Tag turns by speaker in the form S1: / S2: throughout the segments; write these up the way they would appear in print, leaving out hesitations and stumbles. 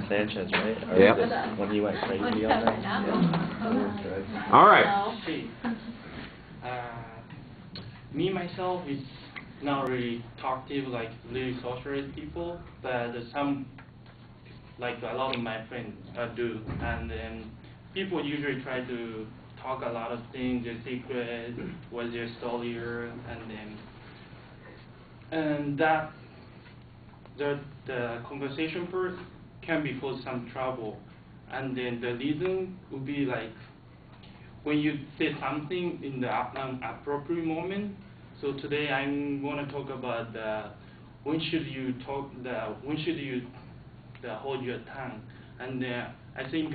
S1: Sanchez, right? Or
S2: Yep.
S1: When he went crazy on that. Yeah.
S2: All right.
S3: Okay. Me myself is not really talkative, like really socialized people, but some, like a lot of my friends do, and then people usually try to talk a lot of things, their secret, what's their story, and that the conversation part can be cause some trouble, and then the reason would be like when you say something in the appropriate moment. So today I'm going to talk about when should you hold your tongue, and I think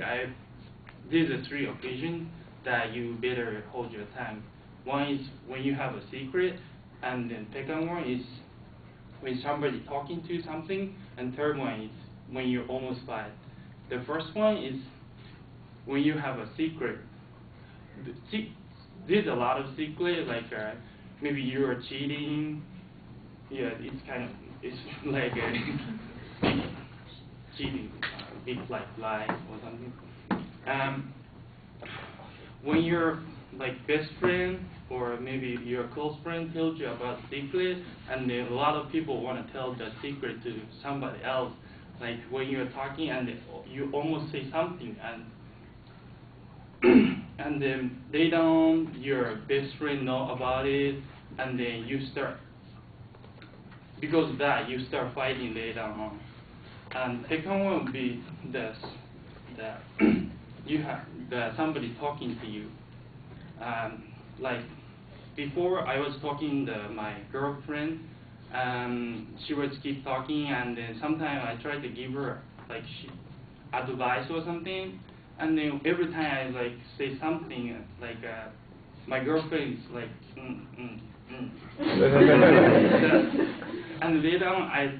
S3: these are 3 occasions that you better hold your tongue. One is when you have a secret, and then second one is when somebody talking to you something, and third one is when you're almost fired. The first one is when you have a secret. There's a lot of secret, like maybe you are cheating. Yeah, it's like big cheating, big like lie or something. When your like best friend or maybe your close friend tells you about secret, and then a lot of people want to tell the secret to somebody else. Like when you're talking and you almost say something, and then your best friend know about it, and then you start, because of that, you start fighting later on. And second one would be you have somebody talking to you. Like before, I was talking to my girlfriend. She would keep talking, and then sometimes I try to give her like advice or something, and then every time I like say something like my girlfriend is like and later on I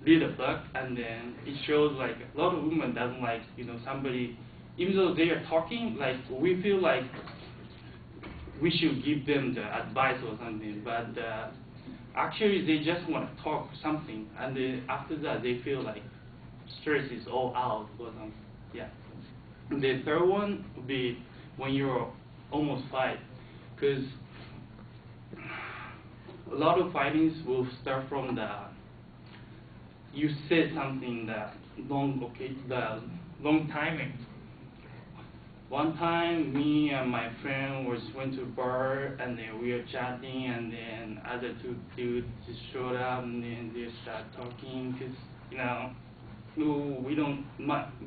S3: read a book, and then it shows like a lot of women doesn't like somebody, even though they are talking, like we feel like we should give them the advice or something, but actually they just want to talk something, and after that they feel like stress is all out or something. Yeah. The third one would be when you're almost fight, because a lot of fightings will start from you said something the wrong timing. One time, me and my friend went to a bar, and then we were chatting, and then other 2 dudes just showed up, and then they start talking, because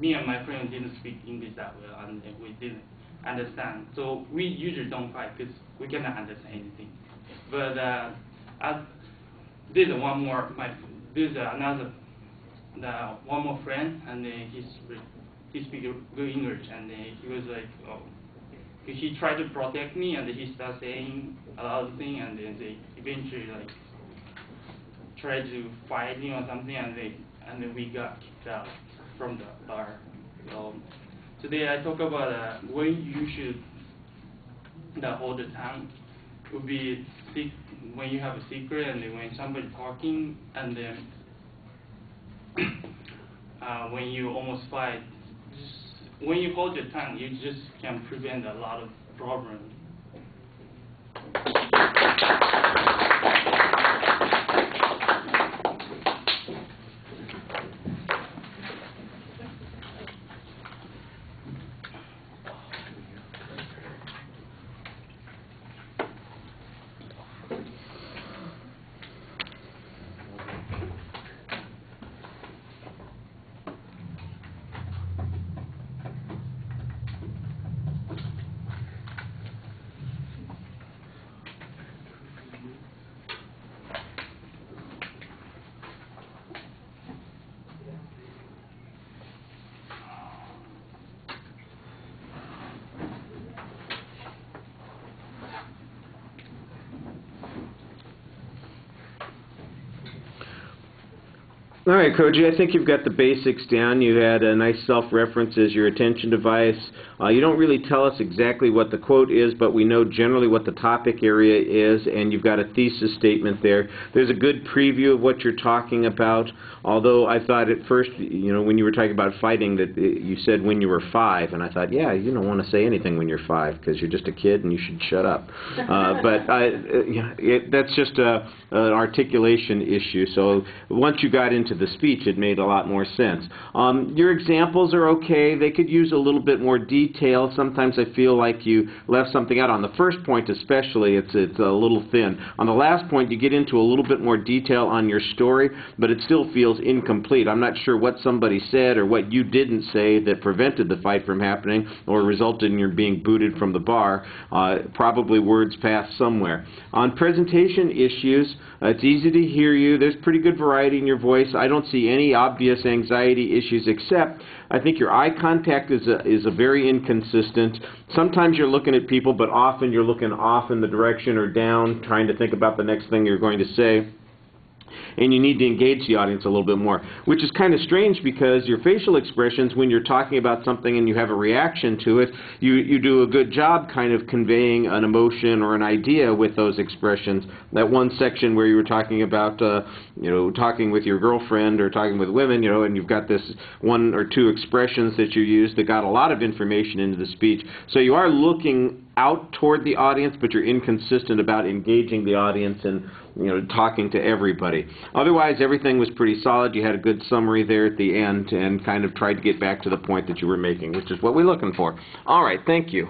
S3: me and my friend didn't speak English that well, and then we didn't understand. So we usually don't fight because we cannot understand anything. But there's one more friend, and he speaks good English, and he was like, oh, he tried to protect me, and he started saying a lot of things, and then they eventually like tried to fight me or something, and then we got kicked out from the bar. So today I talk about when you should hold the tongue. It would be when you have a secret, and then when somebody talking, and then when you almost fight. When you hold your tongue, you just can prevent a lot of problems.
S2: All right, Koji, I think you've got the basics down. You had a nice self-reference as your attention device. You don't really tell us exactly what the quote is, but we know generally what the topic area is, and you've got a thesis statement there. There's a good preview of what you're talking about, although I thought at first, you know, when you were talking about fighting, that you said when you were 5, and I thought, yeah, you don't want to say anything when you're 5 because you're just a kid and you should shut up. That's just an articulation issue, so once you got into the speech, it made a lot more sense. Your examples are okay. They could use a little bit more detail. Sometimes I feel like you left something out. On the first point especially, it's a little thin. On the last point, you get into a little bit more detail on your story, but it still feels incomplete. I'm not sure what somebody said or what you didn't say that prevented the fight from happening or resulted in your being booted from the bar. Probably words passed somewhere. On presentation issues, it's easy to hear you. There's pretty good variety in your voice. I don't see any obvious anxiety issues, except I think your eye contact is a very inconsistent. Sometimes you're looking at people, but often you're looking off in the direction or down, trying to think about the next thing you're going to say. And you need to engage the audience a little bit more, which is kind of strange because your facial expressions, when you're talking about something and you have a reaction to it, you do a good job kind of conveying an emotion or an idea with those expressions. That one section where you were talking about, you know, talking with your girlfriend or talking with women, you know, and you've got this 1 or 2 expressions that you use that got a lot of information into the speech. So you are looking out toward the audience, but you're inconsistent about engaging the audience and, you know, talking to everybody. Otherwise, everything was pretty solid. You had a good summary there at the end and kind of tried to get back to the point that you were making, which is what we're looking for. All right, thank you.